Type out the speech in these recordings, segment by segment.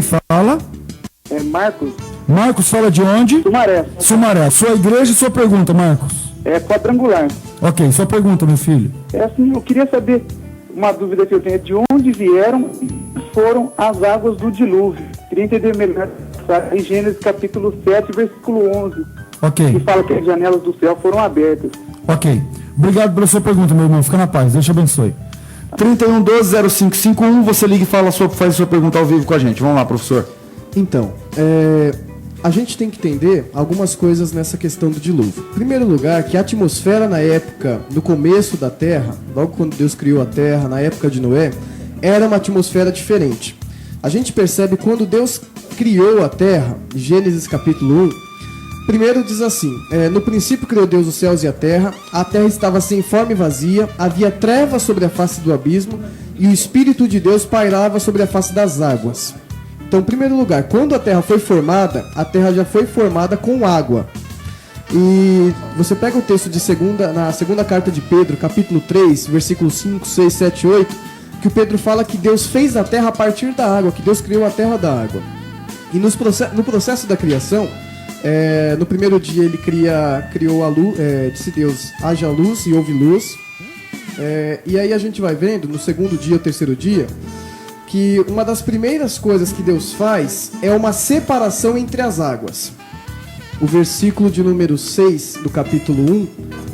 Quem fala? É Marcos. Marcos, fala de onde? Sumaré. Sumaré. Sua igreja e sua pergunta, Marcos. É Quadrangular. Ok, sua pergunta, meu filho. É assim, eu queria saber, uma dúvida que eu tenho, de onde vieram e foram as águas do dilúvio. Queria entender melhor em Gênesis capítulo 7, versículo 11. Ok. Que fala que as janelas do céu foram abertas. Ok. Obrigado pela sua pergunta, meu irmão. Fica na paz. Deus te abençoe. 3112-0551, você liga e faz a sua pergunta ao vivo com a gente. Vamos lá, professor. Então, a gente tem que entender algumas coisas nessa questão do dilúvio. Em primeiro lugar, que a atmosfera na época, no começo da Terra, logo quando Deus criou a Terra, na época de Noé, era uma atmosfera diferente. A gente percebe quando Deus criou a Terra, Gênesis capítulo 1, primeiro diz assim, no princípio criou Deus os céus e a terra estava sem forma e vazia, havia trevas sobre a face do abismo, e o Espírito de Deus pairava sobre a face das águas. Então, em primeiro lugar, quando a terra foi formada, a terra já foi formada com água. E você pega o texto na segunda carta de Pedro, capítulo 3, versículos 5, 6, 7, 8, que o Pedro fala que Deus fez a terra a partir da água, que Deus criou a terra da água. E no processo da criação, no primeiro dia ele criou a luz, disse Deus, haja luz e houve luz. E aí a gente vai vendo, no segundo dia, o terceiro dia, que uma das primeiras coisas que Deus faz é uma separação entre as águas. O versículo de número 6 do capítulo 1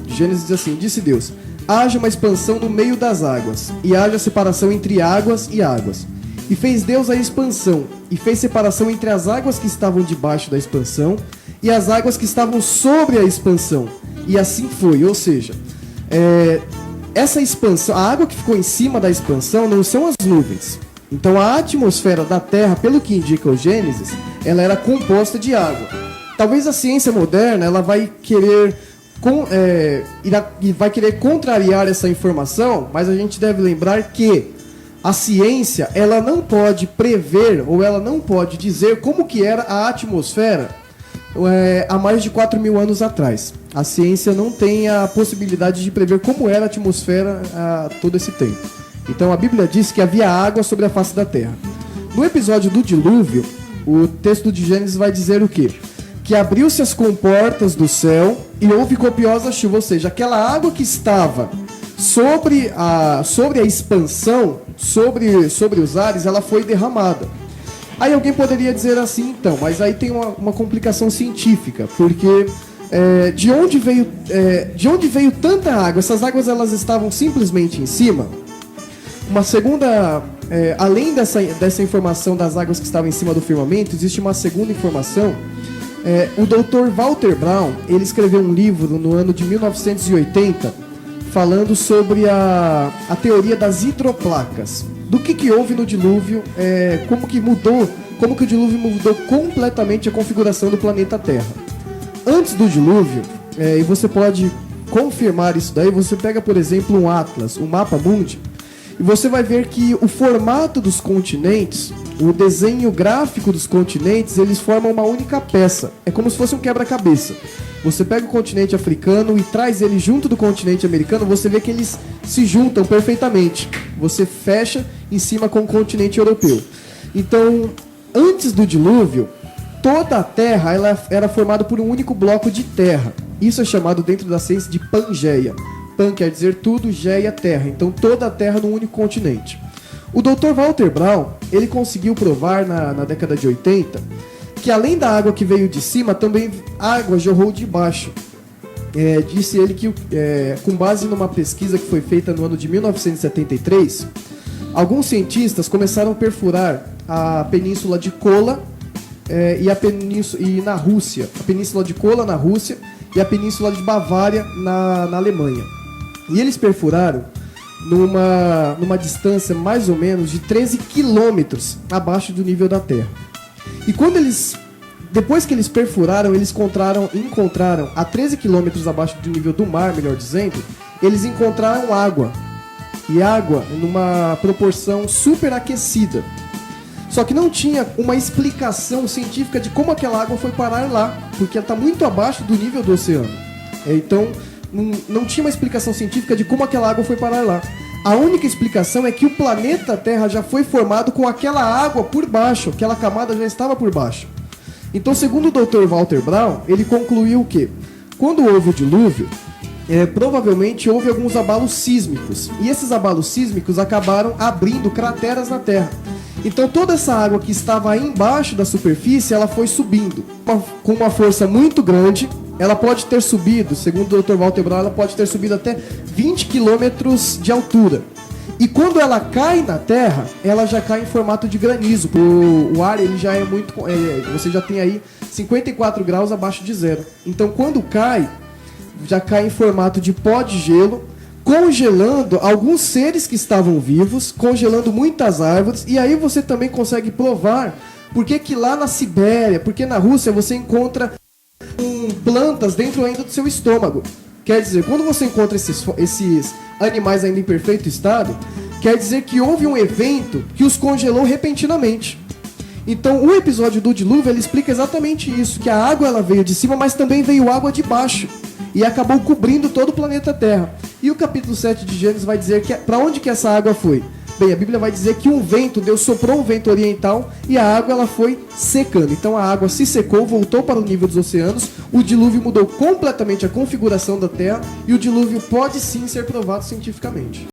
de Gênesis diz assim, disse Deus, haja uma expansão no meio das águas, e haja separação entre águas e águas. E fez Deus a expansão, e fez separação entre as águas que estavam debaixo da expansão e as águas que estavam sobre a expansão. E assim foi, ou seja, essa expansão, a água que ficou em cima da expansão não são as nuvens. Então a atmosfera da Terra, pelo que indica o Gênesis, ela era composta de água. Talvez a ciência moderna ela vai querer contrariar essa informação, mas a gente deve lembrar que a ciência ela não pode prever ou ela não pode dizer como que era a atmosfera há mais de 4.000 anos atrás. A ciência não tem a possibilidade de prever como era a atmosfera há todo esse tempo. Então a Bíblia diz que havia água sobre a face da terra. No episódio do dilúvio, o texto de Gênesis vai dizer o quê? Que abriu-se as comportas do céu e houve copiosa chuva, ou seja, aquela água que estava sobre a expansão, sobre os ares, ela foi derramada. Aí alguém poderia dizer assim, então, mas aí tem uma complicação científica, porque de onde veio tanta água? Essas águas elas estavam simplesmente em cima? Uma segunda, além dessa informação das águas que estavam em cima do firmamento, existe uma segunda informação. O Dr. Walter Brown, ele escreveu um livro no ano de 1980, falando sobre a teoria das hidroplacas. Do que houve no dilúvio, como que o dilúvio mudou completamente a configuração do planeta Terra. Antes do dilúvio, e você pode confirmar isso daí, você pega, por exemplo, um atlas, um mapa mundi, e você vai ver que o formato dos continentes, o desenho gráfico dos continentes, eles formam uma única peça. É como se fosse um quebra-cabeça. Você pega o continente africano e traz ele junto do continente americano, você vê que eles se juntam perfeitamente. Você fecha em cima com o continente europeu. Então, antes do dilúvio, toda a Terra ela era formada por um único bloco de terra. Isso é chamado dentro da ciência de Pangeia. Pan quer dizer tudo, Geia, terra. Então toda a Terra num único continente. O Dr. Walter Brown, ele conseguiu provar na década de 80 que além da água que veio de cima, também água jorrou de baixo. Disse ele que, com base numa pesquisa que foi feita no ano de 1973, alguns cientistas começaram a perfurar a península de Kola e na Rússia. A península de Kola na Rússia e a península de Bavária na Alemanha. E eles perfuraram numa distância mais ou menos de 13 quilômetros abaixo do nível da Terra. E depois que eles perfuraram, eles encontraram a 13 quilômetros abaixo do nível do mar, melhor dizendo, eles encontraram água. E água numa proporção superaquecida. Só que não tinha uma explicação científica de como aquela água foi parar lá, porque ela está muito abaixo do nível do oceano. Então, não tinha uma explicação científica de como aquela água foi parar lá. A única explicação é que o planeta Terra já foi formado com aquela água por baixo, aquela camada já estava por baixo. Então, segundo o Dr. Walter Brown, ele concluiu que quando houve o dilúvio, provavelmente houve alguns abalos sísmicos. E esses abalos sísmicos acabaram abrindo crateras na Terra. Então toda essa água que estava aí embaixo da superfície, ela foi subindo com uma força muito grande. Ela pode ter subido, segundo o Dr. Walter Brown, ela pode ter subido até 20 quilômetros de altura. E quando ela cai na Terra, ela já cai em formato de granizo. O ar ele já é muito... você já tem aí 54 graus abaixo de zero. Então quando cai, já cai em formato de pó de gelo, congelando alguns seres que estavam vivos, congelando muitas árvores. E aí você também consegue provar porque que lá na Sibéria, porque na Rússia você encontra plantas dentro ainda do seu estômago. Quer dizer, quando você encontra esses animais ainda em perfeito estado, quer dizer que houve um evento que os congelou repentinamente. Então, o episódio do dilúvio, ele explica exatamente isso, que a água ela veio de cima, mas também veio água de baixo, e acabou cobrindo todo o planeta Terra. E o capítulo 7 de Gênesis vai dizer que para onde que essa água foi? Bem, a Bíblia vai dizer que um vento, Deus soprou um vento oriental e a água ela foi secando. Então a água se secou, voltou para o nível dos oceanos, o dilúvio mudou completamente a configuração da Terra e o dilúvio pode sim ser provado cientificamente.